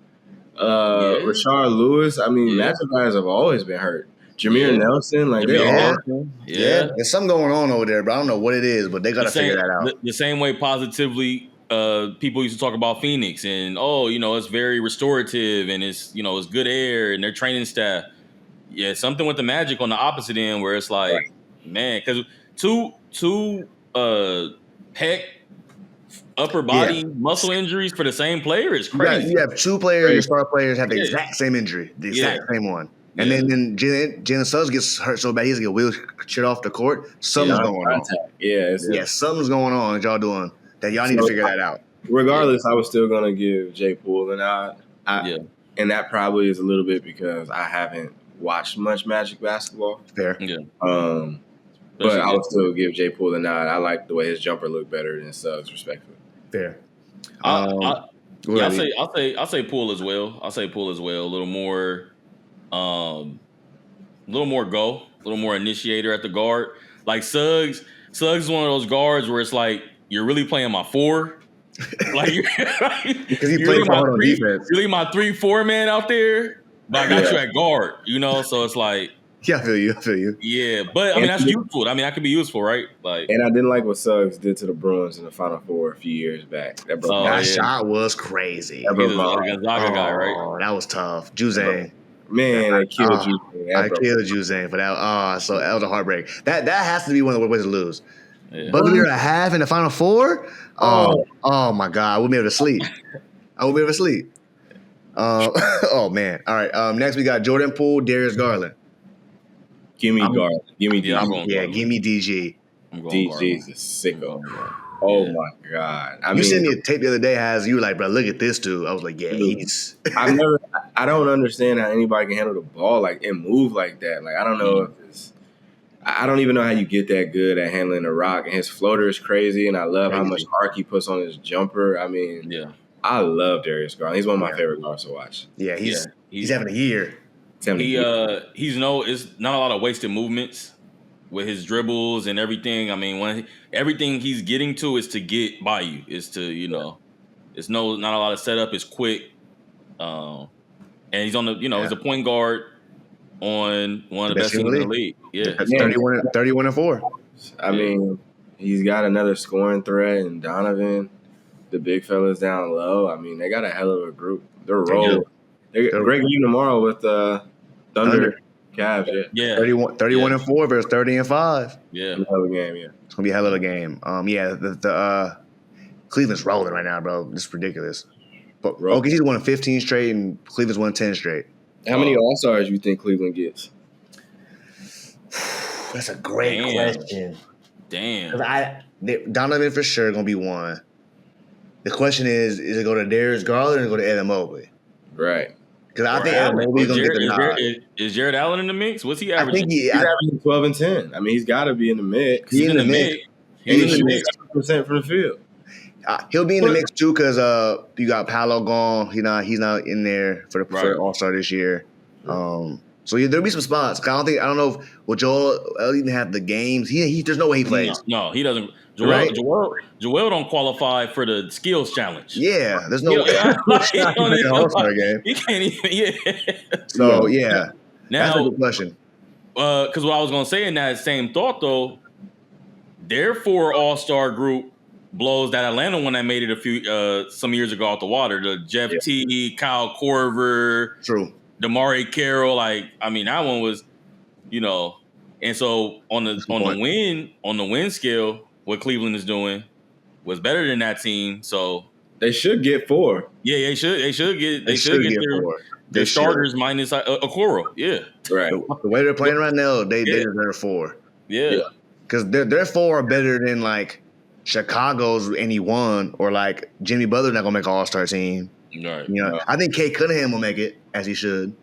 Speaker 3: Rashard Lewis. I mean, Magic guys have always been hurt. Jameer Nelson, like
Speaker 1: there's something going on over there, but I don't know what it is. But they got to figure that out.
Speaker 2: The same way positively. People used to talk about Phoenix and it's very restorative and it's it's good air and their training staff. Yeah, something with the Magic on the opposite end where it's like, man, because two pec upper body muscle injuries for the same player is crazy.
Speaker 1: You have two players, your star players have the exact same injury, the exact same one. And then Jalen Suggs gets hurt so bad he has to get wheelchaired off the court. Something's going on. Something's going on that y'all doing. That y'all need to figure that out.
Speaker 3: Regardless, I was still going to give Jay Poole a nod. And that probably is a little bit because I haven't watched much Magic basketball.
Speaker 1: Fair.
Speaker 2: Yeah.
Speaker 3: But I would still give Jay Poole a nod. I like the way his jumper looked better than Suggs, respectfully.
Speaker 1: Fair.
Speaker 2: I'll
Speaker 1: Lee.
Speaker 2: say Poole as well. I'll say Poole as well. A little more go, a little more initiator at the guard. Like Suggs is one of those guards where it's like you're really playing my 4. Like
Speaker 1: because he plays hard on defense.
Speaker 2: You leave my 3-4 man out there, but I got you at guard. So it's like.
Speaker 1: Yeah, I feel you.
Speaker 2: Yeah, but I mean that's useful. I mean that could be useful, right? Like,
Speaker 3: and I didn't like what Suggs did to the Bruins in the Final Four a few years back.
Speaker 1: That shot was crazy.
Speaker 2: He's a Gonzaga guy, right?
Speaker 1: Oh, that was tough. Juzang.
Speaker 3: Man, I killed Juzang.
Speaker 1: I killed Juzang for that. So that was a heartbreak. That has to be one of the ways to lose.
Speaker 2: Yeah.
Speaker 1: But we were a half in the Final Four. Oh my God, I wouldn't be able to sleep. Oh man. All right. Next we got Jordan Poole, Darius Garland.
Speaker 3: Give me Garland. Give me DG.
Speaker 1: Give me DG.
Speaker 3: DG is a sicko. Oh my God.
Speaker 1: You sent me a tape the other day, you were like, bro, look at this dude. I was like, yeah, he's
Speaker 3: I don't understand how anybody can handle the ball and move like that. Like, I don't know if it's I don't even know how you get that good at handling the rock. And his floater is crazy, and I love how much arc he puts on his jumper. I mean, I love Darius Garland. He's one of my favorite guards to watch.
Speaker 1: Yeah, he's having a year.
Speaker 2: It's not a lot of wasted movements with his dribbles and everything. I mean, everything he's getting to is to get by you. It's to it's not a lot of setup. It's quick, and he's on the he's a point guard on one of the best teams in the league. Yeah,
Speaker 1: 31-4.
Speaker 3: I mean, he's got another scoring threat, and Donovan, the big fellas down low. I mean, they got a hell of a group. They're rolling. They're great game tomorrow with Thunder. Cavs,
Speaker 2: yeah.
Speaker 1: 31-4 versus 30-5.
Speaker 2: Yeah.
Speaker 3: Hell of a game, yeah.
Speaker 1: It's gonna be a hell of a game. The Cleveland's rolling right now, bro. This is ridiculous. But OKC's won 15 straight and Cleveland's won 10 straight.
Speaker 3: How many All-Stars you think Cleveland gets?
Speaker 1: That's a great question.
Speaker 2: Damn.
Speaker 1: Donovan for sure gonna be one. The question is it go to Darius Garland or go to Evan Mobley?
Speaker 3: Right.
Speaker 1: Because I think Evan Mobley's gonna get the nod.
Speaker 2: Is Jared Allen in the mix? What's he averaging?
Speaker 1: I think
Speaker 3: he's averaging 12 and 10. I mean, he's got to be in the mix.
Speaker 1: He's in the mix.
Speaker 3: He's in the mix 100% from the field.
Speaker 1: He'll be in the mix too because you got Paolo gone. He's not in there for the All-Star this year. So there'll be some spots. I don't know if Joel even have the games. There's no way he plays.
Speaker 2: No, he doesn't. Joel don't qualify for the skills challenge.
Speaker 1: Yeah, there's no way. He can't All-Star game.
Speaker 2: He can't even. Yeah.
Speaker 1: So yeah,
Speaker 2: now,
Speaker 1: that's a good question.
Speaker 2: Because what I was gonna say in that same thought though, their 4 All-Star group blows that Atlanta one that made it some years ago out the water. The Jeff T, Kyle Korver,
Speaker 1: true,
Speaker 2: Damari Carroll. That one was, and so on the win scale, what Cleveland is doing was better than that team. So
Speaker 3: they should get 4.
Speaker 2: Yeah, they should get their starters minus Okoro. Yeah,
Speaker 3: right.
Speaker 1: The way they're playing right now, they deserve 4.
Speaker 2: Yeah,
Speaker 1: because their 4 are better than like Chicago's any one or like Jimmy Butler's not gonna make an All-Star team.
Speaker 2: Right.
Speaker 1: I think Kate Cunningham will make it as he should.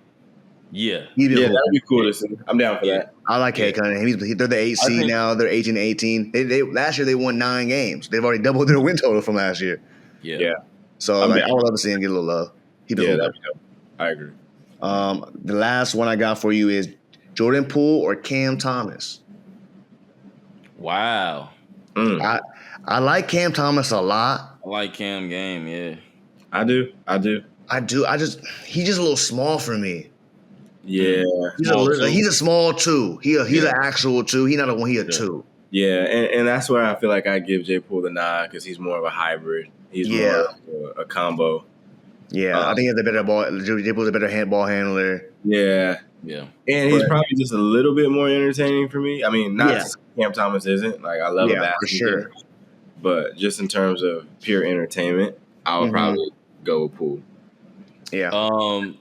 Speaker 2: Yeah.
Speaker 3: That'd be cool to see. I'm down for that.
Speaker 1: I like Kate Cunningham. They're the 8 seed now. They're 18-18. They last year they won 9 games. They've already doubled their win total from last year.
Speaker 2: Yeah.
Speaker 1: So I would love to see him get a little love.
Speaker 3: That'd be dope. I agree.
Speaker 1: The last one I got for you is Jordan Poole or Cam Thomas.
Speaker 2: Wow.
Speaker 1: I like Cam Thomas a lot.
Speaker 2: I like Cam game, yeah.
Speaker 3: I do.
Speaker 1: He's just a little small for me.
Speaker 3: Yeah.
Speaker 1: He's a small 2. He's an actual 2. He's not a 1, he's a 2.
Speaker 3: Yeah, and that's where I feel like I give J. Poole the nod because he's more of a hybrid. He's more of a combo.
Speaker 1: Yeah, I think he's a better ball. J. Poole's a better handball handler.
Speaker 3: Yeah.
Speaker 2: Yeah.
Speaker 3: And he's probably just a little bit more entertaining for me. I mean, Cam Thomas isn't. Like, I love a basketball. For sure. But just in terms of pure entertainment, I would probably go with Poole.
Speaker 1: Yeah.
Speaker 2: I'll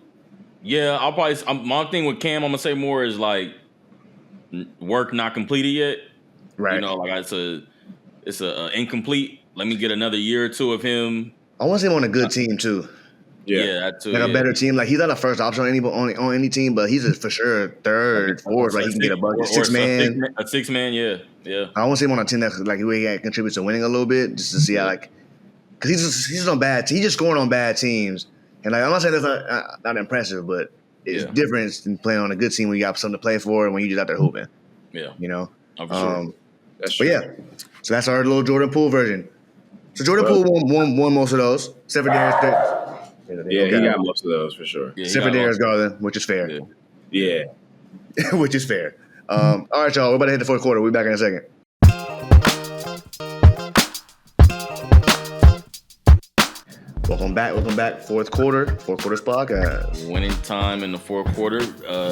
Speaker 2: probably. My thing with Cam, I'm gonna say more is like work not completed yet.
Speaker 1: Right.
Speaker 2: It's a incomplete. Let me get another year or 2 of him.
Speaker 1: I want to see him on a good team too.
Speaker 2: Yeah, that too.
Speaker 1: Like a better team. Like he's not a first option on any team, but he's for sure 3rd, 4th. Like he can get a bucket. 6 man.
Speaker 2: A 6 man. Yeah.
Speaker 1: I want to see him on a team that like he contributes to winning a little bit, just to see how because he's just on bad. He's just scoring on bad teams, and like I'm not saying that's not impressive, but it's different than playing on a good team when you got something to play for and when you just out there hooping.
Speaker 2: Yeah,
Speaker 1: you know.
Speaker 2: I'm sure.
Speaker 3: That's true.
Speaker 1: But yeah, so that's our little Jordan Poole version. So Jordan Poole won most of those. Except for Darius.
Speaker 3: Yeah, he got most of those for sure.
Speaker 2: Yeah,
Speaker 1: Except for Darius Garland, which is fair.
Speaker 3: Yeah.
Speaker 1: Which is fair. All right, y'all. We're about to hit the fourth quarter. We'll be back in a second. Welcome back. Fourth quarter's podcast.
Speaker 2: Winning time in the fourth quarter.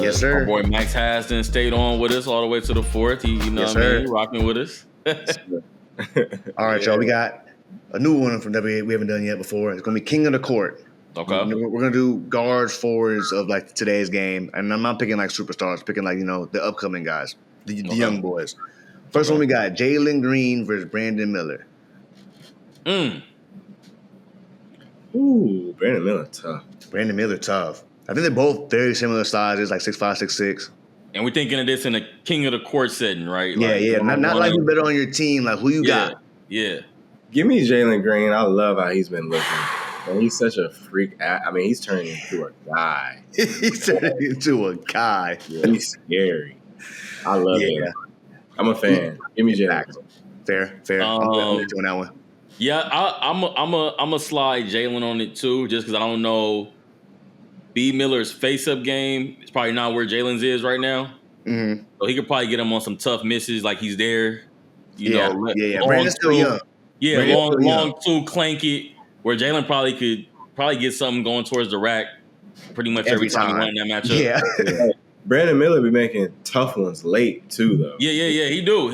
Speaker 1: Yes, sir.
Speaker 2: Our boy Max Hazzard stayed on with us all the way to the fourth. He,
Speaker 1: Yes, sir.
Speaker 2: rocking with us.
Speaker 1: All right, y'all. We got a new one from WA we haven't done yet before. It's going to be King of the Court.
Speaker 2: Okay.
Speaker 1: We're going to do guards, forwards of like today's game. And I'm not picking like superstars, picking like, the upcoming guys, the young boys. First one we got Jalen Green versus Brandon Miller.
Speaker 3: Ooh, Brandon Miller tough.
Speaker 1: I think they're both very similar sizes, like 6'5", 6'6".
Speaker 2: And we're thinking of this in a King of the Court setting, right?
Speaker 1: Yeah. Not like who better on your team, like who you got.
Speaker 2: Yeah.
Speaker 3: Give me Jalen Green. I love how he's been looking. And he's such a freak. He's turning into a guy.
Speaker 1: He's turning into a guy.
Speaker 3: Yeah, he's scary. I love him. I'm a fan. Give me Jalen.
Speaker 1: Fair. I'm doing that one.
Speaker 2: Yeah, I'm a slide Jalen on it too, just because I don't know. B Miller's face-up game is probably not where Jalen's is right now.
Speaker 1: Mm-hmm.
Speaker 2: So he could probably get him on some tough misses, like he's there. You know,
Speaker 1: Brandon's still young.
Speaker 2: Yeah, long two, clank it. Where Jalen probably could get something going towards the rack pretty much every time he won that matchup.
Speaker 1: Yeah.
Speaker 3: Brandon Miller be making tough ones late too, though.
Speaker 2: Yeah. He do.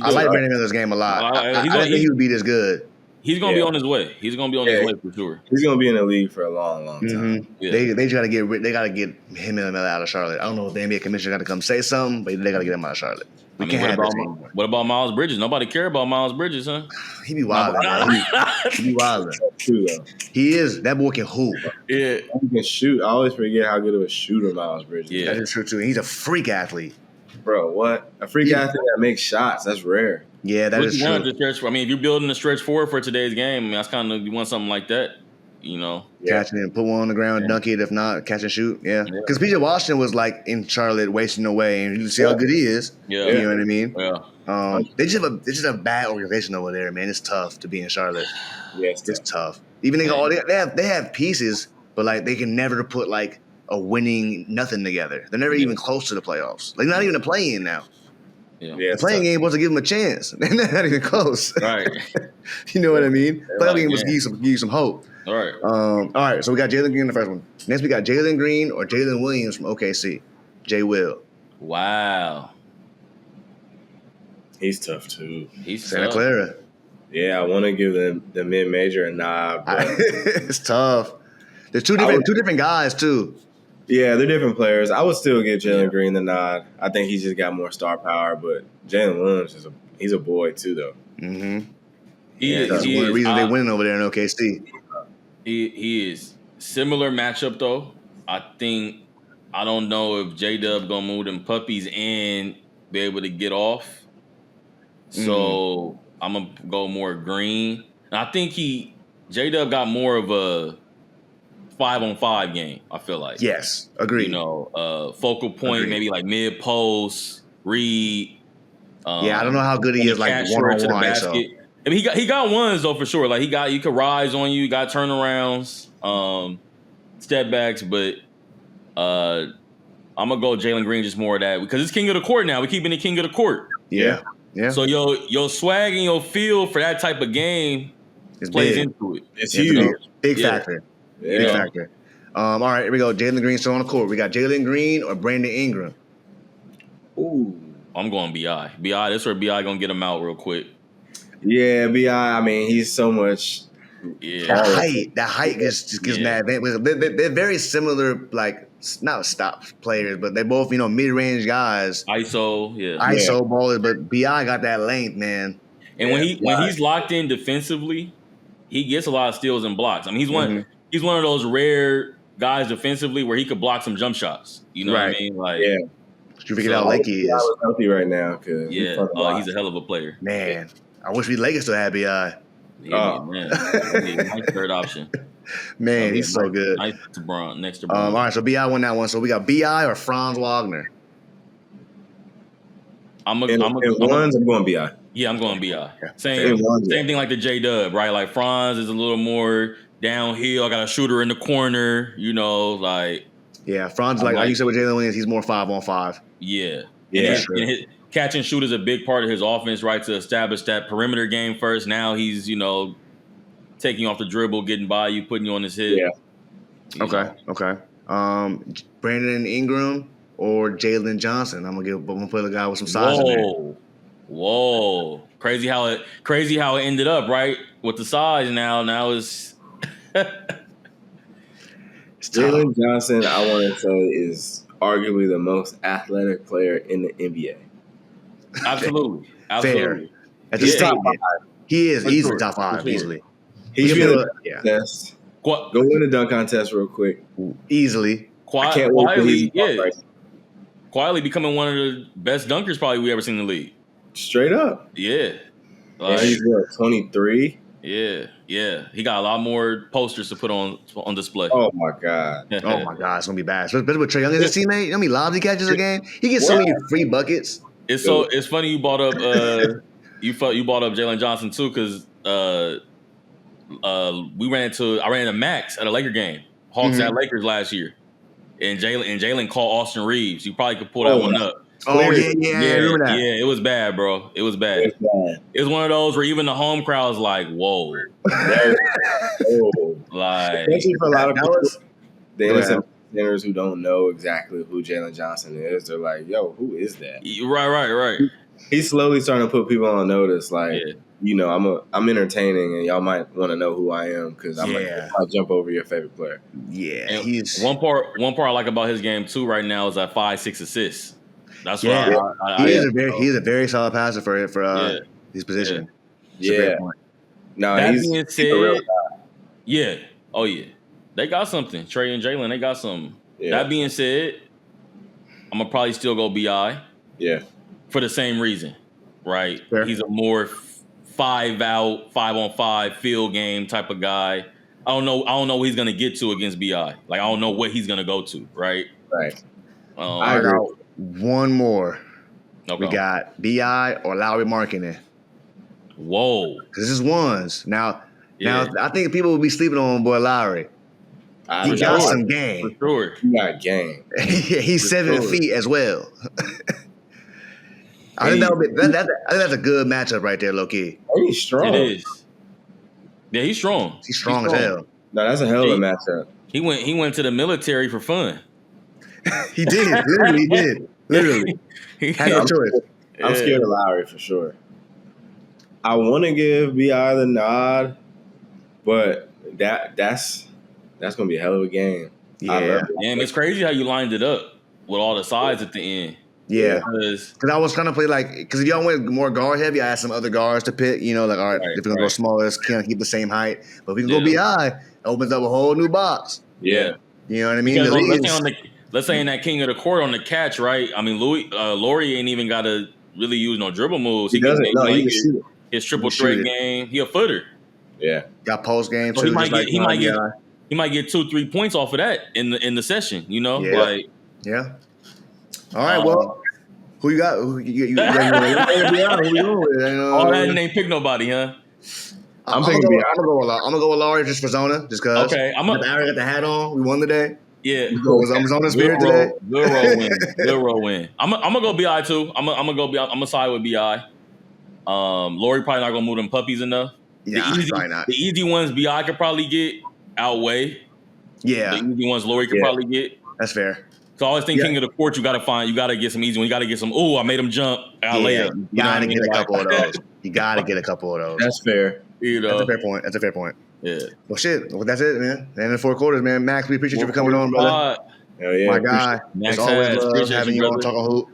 Speaker 1: I like Brandon Miller's game a lot. I didn't think he would be this good.
Speaker 2: He's gonna be on his way. He's gonna be on his way for sure.
Speaker 3: He's gonna be in the league for a long, long time.
Speaker 1: Mm-hmm. Yeah. They just gotta get him and Miller out of Charlotte. I don't know if the NBA commissioner got to come say something, but they gotta get him out of Charlotte.
Speaker 2: What about Miles Bridges? Nobody care about Miles Bridges, huh?
Speaker 1: He be wilding. He be wilding.
Speaker 3: True though.
Speaker 1: He is. That boy can hoop.
Speaker 2: Yeah,
Speaker 3: he can shoot. I always forget how good of a shooter Miles Bridges.
Speaker 2: Yeah,
Speaker 1: that is true too. He's a freak athlete.
Speaker 3: Bro, what? A freak athlete that makes shots. That's rare.
Speaker 1: Yeah, that is true.
Speaker 2: If you're building a stretch forward for today's game, that's kind of, you want something like that,
Speaker 1: Catching it, put one on the ground, dunk it. If not, catch and shoot. Yeah, because PJ Washington was like in Charlotte wasting away, and you see how good he is.
Speaker 2: Yeah,
Speaker 1: you know what I mean.
Speaker 2: Yeah.
Speaker 1: They just have a bad organization over there, man. It's tough to be in Charlotte.
Speaker 3: Yeah,
Speaker 1: it's tough. Even they have pieces, but like they can never put like a winning nothing together. They're never even close to the playoffs. Like not even a play-in now.
Speaker 2: Yeah,
Speaker 1: the playing game was to give them a chance. They're not even close.
Speaker 2: Right.
Speaker 1: You know what I mean? Playing game was to give you some hope.
Speaker 2: All right.
Speaker 1: All right. So we got Jalen Green in the first one. Next we got Jalen Green or Jalen Williams from OKC. J. Will.
Speaker 2: Wow.
Speaker 3: He's tough too.
Speaker 2: He's
Speaker 1: Santa
Speaker 2: tough.
Speaker 1: Clara.
Speaker 3: Yeah, I want to give the mid-major a nod, but
Speaker 1: it's tough. There's two different guys too.
Speaker 3: Yeah, they're different players. I would still give Jalen Green the nod. I think he's just got more star power, but Jalen Williams he's a boy too, though.
Speaker 1: Mm-hmm.
Speaker 2: That's
Speaker 1: one of the reasons they're winning over there in OKC.
Speaker 2: He is. Similar matchup though. I don't know if J-Dub gonna move them puppies and be able to get off. So I'm gonna go more Green. And I think J-Dub got more of a 5-on-5 game, I feel like.
Speaker 1: Yes, agreed.
Speaker 2: Focal point, maybe like mid post, read.
Speaker 1: I don't know how good he is like one-on-one. So.
Speaker 2: I mean, he got ones though for sure. Like he could rise on you, got turnarounds, step backs, but I'm gonna go Jalen Green just more of that because it's King of the Court now. We're keeping it King of the Court.
Speaker 1: Yeah.
Speaker 2: So your swag and your feel for that type of game plays into it.
Speaker 3: It's huge.
Speaker 1: Big factor.
Speaker 3: Yeah.
Speaker 1: Big factor. All right, here we go. Jalen Green still on the court. We got Jalen Green or Brandon Ingram.
Speaker 3: Ooh.
Speaker 2: I'm going B.I. B.I. That's where B.I. gonna get him out real quick.
Speaker 3: Yeah, B.I. I mean, he's so much.
Speaker 2: Yeah.
Speaker 1: That height just gives mad. They're very similar, like not stop players, but they're both mid-range guys.
Speaker 2: ISO,
Speaker 1: ISO ballers, but Bi got that length, man.
Speaker 2: And when he's locked in defensively, he gets a lot of steals and blocks. I mean, he's one of those rare guys defensively where he could block some jump shots. You know what I mean? Like,
Speaker 1: you figured out like he is.
Speaker 3: I healthy right now.
Speaker 2: He's a hell of a player.
Speaker 1: Man, I wish Lakers still had Bi.
Speaker 2: Yeah, man. Nice third option.
Speaker 1: Man, he's so good.
Speaker 2: Nice to Braun, next to
Speaker 1: All
Speaker 2: Braun.
Speaker 1: right, so BI won that one. So we got BI or Franz Wagner.
Speaker 3: I'm going BI.
Speaker 2: Yeah, I'm going BI.
Speaker 1: Yeah.
Speaker 2: Same thing like the J Dub, right? Like Franz is a little more downhill. I got a shooter in the corner, like.
Speaker 1: Yeah, Franz, like you said with Jalen Williams, he's more 5-on-5.
Speaker 2: Yeah.
Speaker 3: Yeah.
Speaker 2: And his catch and shoot is a big part of his offense, right? To establish that perimeter game first. Now he's, taking you off the dribble, getting by you, putting you on his hip.
Speaker 3: Yeah.
Speaker 1: Okay. Brandon Ingram or Jalen Johnson. I'm gonna put a guy with some size in there.
Speaker 2: Whoa. Crazy how it ended up, right? With the size now it's
Speaker 3: Jalen Johnson, I want to say, is arguably the most athletic player in the NBA.
Speaker 2: Absolutely.
Speaker 1: Fair. He's top 5. He is easily top 5, easily. He should be able to test.
Speaker 3: Go win the dunk contest real quick.
Speaker 1: Easily.
Speaker 2: Quietly becoming one of the best dunkers probably we ever seen in the league.
Speaker 3: Straight up.
Speaker 2: Yeah.
Speaker 3: He's 23.
Speaker 2: Yeah. He got a lot more posters to put on display.
Speaker 3: Oh my god.
Speaker 1: It's gonna be bad. Especially with Trae Young as his teammate. You know how many lobs he catches a game? He gets so many free buckets.
Speaker 2: It's funny you brought up you brought up Jalen Johnson too, because I ran into Max at a Laker game, Hawks at Lakers last year, and Jalen called Austin Reeves. You probably could pull that one up.
Speaker 1: Oh yeah, I remember that.
Speaker 2: Yeah, it was bad, bro. It was bad. It was one of those where even the home crowd's like, "Whoa!" Like,
Speaker 3: especially for a lot of people, the innocent listeners who don't know exactly who Jalen Johnson is, they're like, "Yo, who is that?"
Speaker 2: Right.
Speaker 3: He's slowly starting to put people on notice. Like, I'm entertaining, and y'all might want to know who I am because I'll jump over your favorite player.
Speaker 1: Yeah,
Speaker 2: and one part I like about his game too right now is that 5-6 assists. That's what
Speaker 1: he's a very solid passer for his position.
Speaker 3: Yeah. No,
Speaker 2: that being said, oh yeah, they got something. Trae and Jalen, they got something. Yeah. That being said, I'm gonna probably still go BI.
Speaker 3: Yeah.
Speaker 2: For the same reason, right?
Speaker 1: Fair.
Speaker 2: He's a more 5-on-5 field game type of guy. I don't know what he's gonna get to against BI. Like I don't know what he's gonna go to, right?
Speaker 3: Right.
Speaker 1: I agree. One more. Okay. We got BI or Lowry Markkinen.
Speaker 2: Whoa.
Speaker 1: Because this is ones. Now, I think people will be sleeping on boy Lowry. He got some game.
Speaker 2: For sure.
Speaker 3: He got game.
Speaker 1: He's 7 feet as well. I think that's a good matchup right there, low key.
Speaker 3: He's strong.
Speaker 2: It is. Yeah, he's strong.
Speaker 1: He's strong as hell.
Speaker 3: No, that's a hell of a matchup.
Speaker 2: He went to the military for fun.
Speaker 1: He did. Literally, he did. Literally. Had no choice.
Speaker 3: I'm scared of Lowry for sure. I want to give BI the nod, but that's gonna be a hell of a game.
Speaker 1: Yeah.
Speaker 2: And it's crazy how you lined it up with all the sides at the end.
Speaker 1: Yeah. Because I was trying to play because if y'all went more guard heavy, I had some other guards to pick. All right, if we're gonna go smaller, can't keep the same height. But if we can go BI, it opens up a whole new box.
Speaker 2: Yeah.
Speaker 1: You know what I mean?
Speaker 2: Let's say in that king of the court on the catch, right? I mean, Laurie ain't even got to really use no dribble moves.
Speaker 3: He doesn't. No, he can shoot.
Speaker 2: His triple threat game. He a footer.
Speaker 3: Yeah.
Speaker 1: Got post game.
Speaker 2: So he might get 2-3 points off of that in the session.
Speaker 1: Yeah. All right. Well, who you got? Who you got? Who you going with?
Speaker 2: All that and ain't pick nobody, huh?
Speaker 1: I'm gonna go with Laurie just for Zona, just cause.
Speaker 2: Okay.
Speaker 1: I got the hat on. We won today.
Speaker 2: Yeah.
Speaker 1: I'm Zona spirit today.
Speaker 2: Good roll win. I'm gonna go BI too. I'm gonna side with BI. Laurie probably not gonna move them puppies enough.
Speaker 1: Yeah, probably not.
Speaker 2: The easy ones BI could probably get outweigh.
Speaker 1: Yeah.
Speaker 2: The easy ones Laurie could probably get.
Speaker 1: That's fair.
Speaker 2: So I always think king of the court, you gotta get some easy ones. You gotta get some. Oh, I made him jump. I'll lay up.
Speaker 1: You gotta get a couple of those. You gotta get a couple of those.
Speaker 3: That's fair.
Speaker 1: That's a fair point.
Speaker 2: Yeah.
Speaker 1: Well, shit. Well, that's it, man. And in the 4 quarters, man. Max, we appreciate you for coming on, brother.
Speaker 3: Hell yeah.
Speaker 1: My guy.
Speaker 2: Max,
Speaker 1: it's always love having you on Talking Hoop.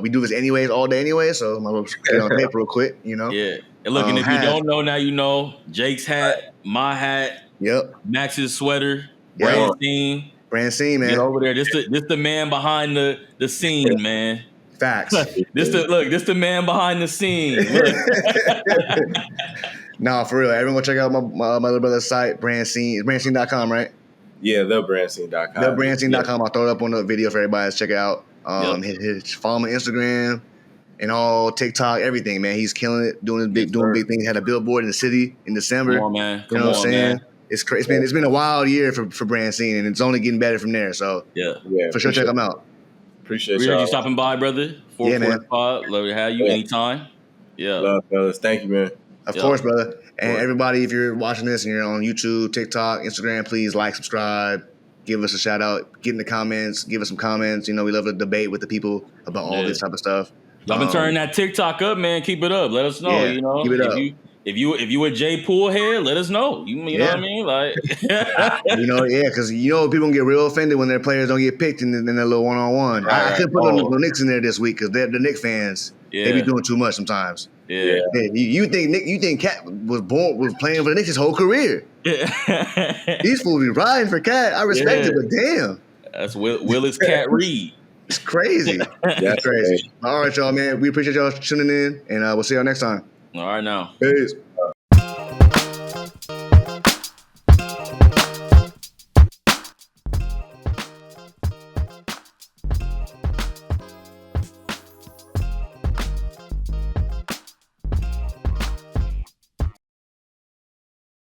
Speaker 1: We do this anyways, all day anyway, so I'm going to get on tape real quick,
Speaker 2: Yeah. And look, and if you don't know, now you know. Jake's hat, my hat.
Speaker 1: Yep.
Speaker 2: Max's sweater.
Speaker 1: Brand scene, man.
Speaker 2: Get over there. This the man behind the scene, man.
Speaker 1: Facts.
Speaker 2: This the man behind the scenes. Look.
Speaker 1: Nah, for real. Everyone go check out my little brother's site, Brand Scene. It's brandscene.com, right?
Speaker 3: Yeah, thebrandscene.com.
Speaker 1: Thebrandscene.com. I'll throw it up on the video for everybody to check it out. Follow him on Instagram and all TikTok, everything, man. He's killing it, doing big things. Had a billboard in the city in December.
Speaker 2: Come on, man.
Speaker 1: You know what I'm saying? It's crazy. It's been a wild year for Brand Scene, and it's only getting better from there. So for sure, check them out.
Speaker 3: Appreciate
Speaker 2: you stopping by, brother. 445. Love to have you anytime. Yeah.
Speaker 3: Love, fellas. Thank you, man.
Speaker 1: Of course, brother. And everybody, if you're watching this and you're on YouTube, TikTok, Instagram, please like, subscribe, give us a shout out, get in the comments, give us some comments. You know, we love to debate with the people about all this type of stuff.
Speaker 2: Y'all been turning that TikTok up, man. Keep it up. Let us know.
Speaker 1: Yeah,
Speaker 2: you know,
Speaker 1: keep it up.
Speaker 2: If you a J Poole head, let us know. You know what I mean? Like,
Speaker 1: because people gonna get real offended when their players don't get picked in their little one-on-one. I couldn't put no Knicks in there this week because the Knicks fans they be doing too much sometimes.
Speaker 2: Yeah.
Speaker 1: You think Cat was playing for the Knicks his whole career?
Speaker 2: Yeah.
Speaker 1: These fools be riding for Cat. I respect it, but damn,
Speaker 2: that's Willis Cat Reed.
Speaker 1: It's crazy. That's crazy. All right, y'all, man. We appreciate y'all tuning in, and we'll see y'all next time.
Speaker 2: All right, now.
Speaker 1: Peace.